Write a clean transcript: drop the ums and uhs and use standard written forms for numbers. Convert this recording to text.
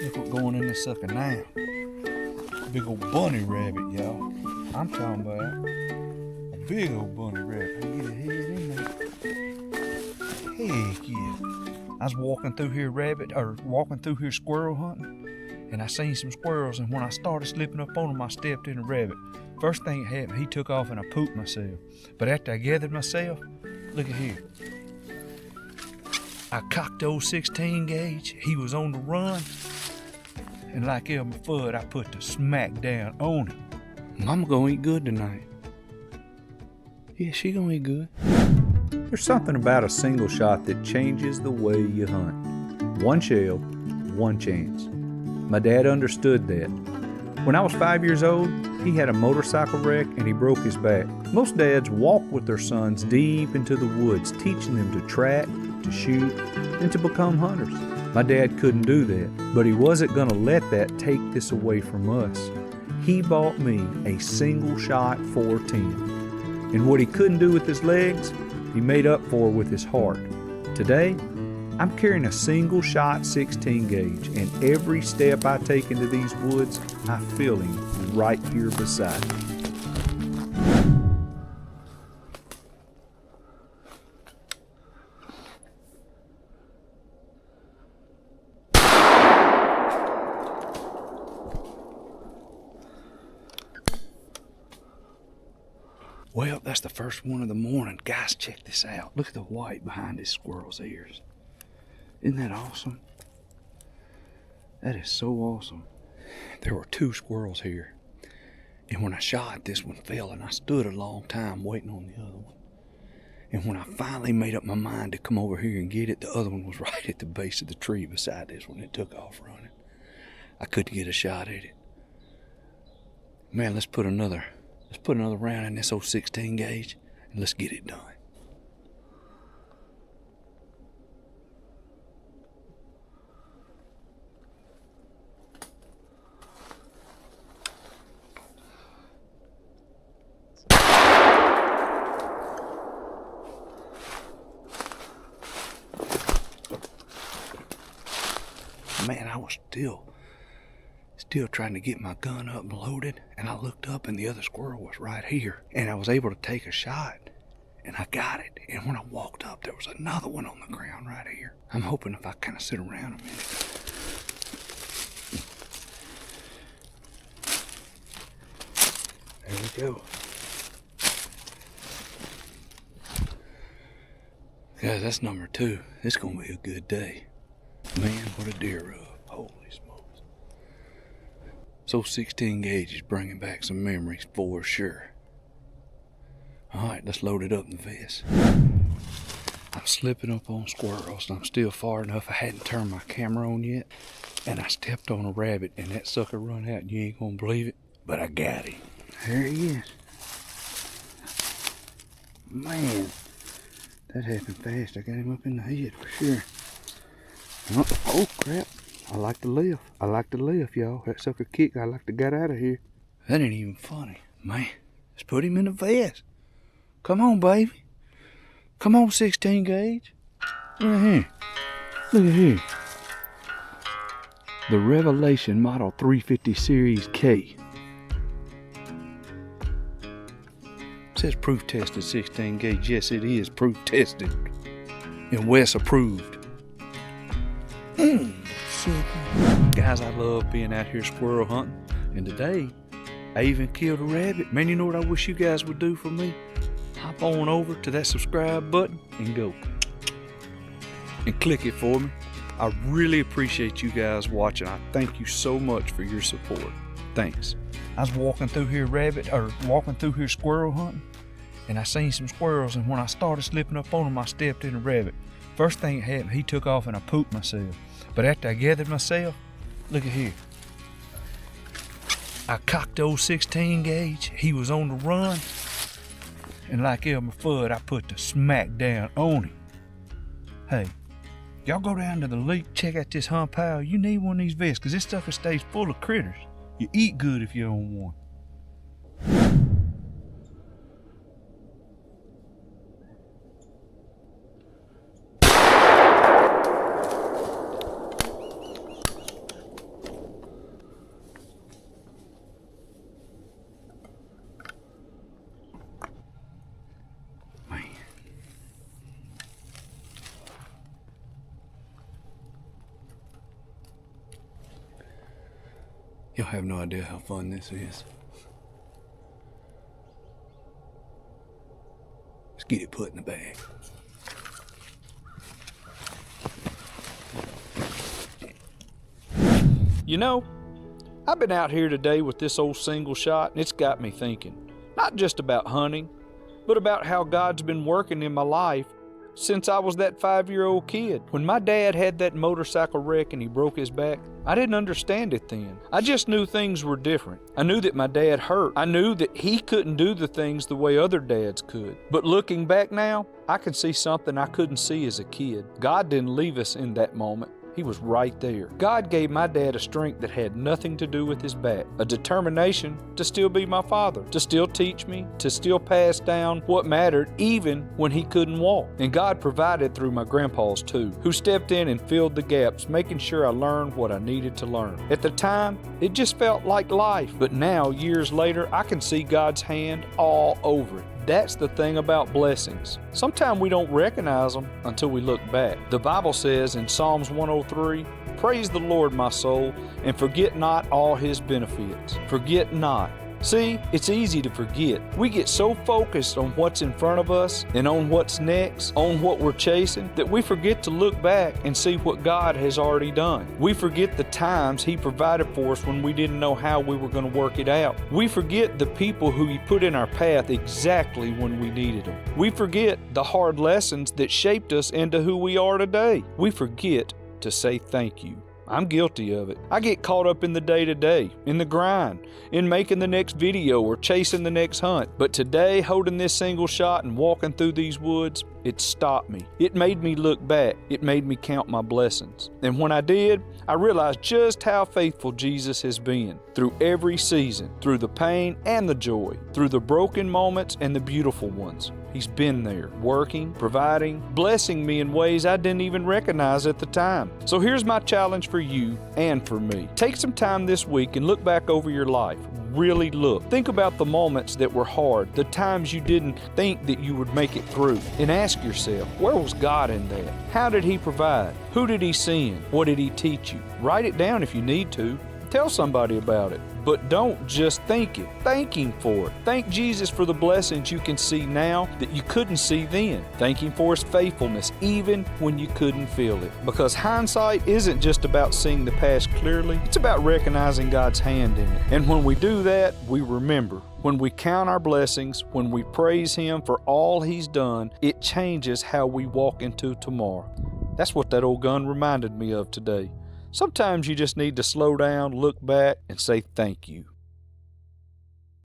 Look what's going in this sucker now. Big old bunny rabbit, y'all. I'm talking about a big old bunny rabbit. I can get a head in there. Heck yeah. I was walking through here squirrel hunting, and I seen some squirrels, and when I started slipping up on them, I stepped in a rabbit. First thing that happened, he took off and I pooped myself. But after I gathered myself, look at here. I cocked the old 16 gauge, he was on the run, and like Elmer Fudd, I put the smack down on him. Mama gonna eat good tonight. Yeah, she gonna eat good. There's something about a single shot that changes the way you hunt. One shell, one chance. My dad understood that. When I was 5 years old, he had a motorcycle wreck and he broke his back. Most dads walk with their sons deep into the woods, teaching them to track, to shoot, and to become hunters. My dad couldn't do that, but he wasn't going to let that take this away from us. He bought me a single shot 410. And what he couldn't do with his legs, he made up for with his heart. Today, I'm carrying a single shot 16 gauge, and every step I take into these woods, I feel him right here beside me. Well, that's the first one of the morning. Guys, check this out. Look at the white behind this squirrel's ears. Isn't that awesome? That is so awesome. There were 2 squirrels here. And when I shot, this one fell, and I stood a long time waiting on the other one. And when I finally made up my mind to come over here and get it, the other one was right at the base of the tree beside this one. It took off running. I couldn't get a shot at it. Man, let's put another round in this old 16 gauge and let's get it done. Man, I was still trying to get my gun up and loaded, and I looked up and the other squirrel was right here, and I was able to take a shot, and I got it. And when I walked up, there was another one on the ground right here. I'm hoping if I kind of sit around a minute. There we go. Guys, that's number 2. It's gonna be a good day. Man, what a deer rub. Holy smokes. So 16 gauge is bringing back some memories for sure. Alright, let's load it up in the vest. I'm slipping up on squirrels, and I'm still far enough. I hadn't turned my camera on yet, and I stepped on a rabbit, and that sucker run out, and you ain't gonna believe it, but I got him. There he is. Man, that happened fast. I got him up in the head for sure. Oh crap. I like the lift, y'all. That sucker kicked. I like to get out of here. That ain't even funny. Man, let's put him in the vest. Come on, baby. Come on, 16 gauge. Look at here. Look at here. The Revelation Model 350 Series K. It says proof tested 16 gauge. Yes, it is proof tested. And Wes approved. Guys, I love being out here squirrel hunting, and today I even killed a rabbit. Man, you know what I wish you guys would do for me? Hop on over to that subscribe button and go and click it for me. I really appreciate you guys watching. I thank you so much for your support. Thanks. I was walking through here squirrel hunting, and I seen some squirrels, and when I started slipping up on them, I stepped in a rabbit. First thing that happened, he took off and I pooped myself. But after I gathered myself, look at here. I cocked the old 16 gauge, he was on the run, and like Elmer Fudd, I put the smack down on him. Hey, y'all go down to the lake, check out this HuntPal. You need one of these vests, because this sucker stays full of critters. You eat good if you own one. Y'all have no idea how fun this is. Let's get it put in the bag. You know, I've been out here today with this old single shot, and it's got me thinking, not just about hunting, but about how God's been working in my life since I was that 5-year-old kid. When my dad had that motorcycle wreck and he broke his back, I didn't understand it then. I just knew things were different. I knew that my dad hurt. I knew that he couldn't do the things the way other dads could. But looking back now, I can see something I couldn't see as a kid. God didn't leave us in that moment. He was right there. God gave my dad a strength that had nothing to do with his back, a determination to still be my father, to still teach me, to still pass down what mattered even when he couldn't walk. And God provided through my grandpas too, who stepped in and filled the gaps, making sure I learned what I needed to learn. At the time, it just felt like life, but now, years later, I can see God's hand all over it. That's the thing about blessings. Sometimes we don't recognize them until we look back. The Bible says in Psalms 103, "Praise the Lord, my soul, and forget not all his benefits." Forget not. See, it's easy to forget. We get so focused on what's in front of us and on what's next, on what we're chasing, that we forget to look back and see what God has already done. We forget the times He provided for us when we didn't know how we were going to work it out. We forget the people who He put in our path exactly when we needed them. We forget the hard lessons that shaped us into who we are today. We forget to say thank you. I'm guilty of it. I get caught up in the day-to-day, in the grind, in making the next video or chasing the next hunt. But today, holding this single shot and walking through these woods, it stopped me. It made me look back. It made me count my blessings. And when I did, I realized just how faithful Jesus has been through every season, through the pain and the joy, through the broken moments and the beautiful ones. He's been there, working, providing, blessing me in ways I didn't even recognize at the time. So here's my challenge for you and for me. Take some time this week and look back over your life. Really look. Think about the moments that were hard, the times you didn't think that you would make it through, and ask yourself, where was God in that? How did He provide? Who did He send? What did He teach you? Write it down if you need to. Tell somebody about it. But don't just think it. Thank Him for it. Thank Jesus for the blessings you can see now that you couldn't see then. Thank Him for His faithfulness even when you couldn't feel it. Because hindsight isn't just about seeing the past clearly. It's about recognizing God's hand in it. And when we do that, we remember. When we count our blessings, when we praise Him for all He's done, it changes how we walk into tomorrow. That's what that old gun reminded me of today. Sometimes you just need to slow down, look back, and say thank you.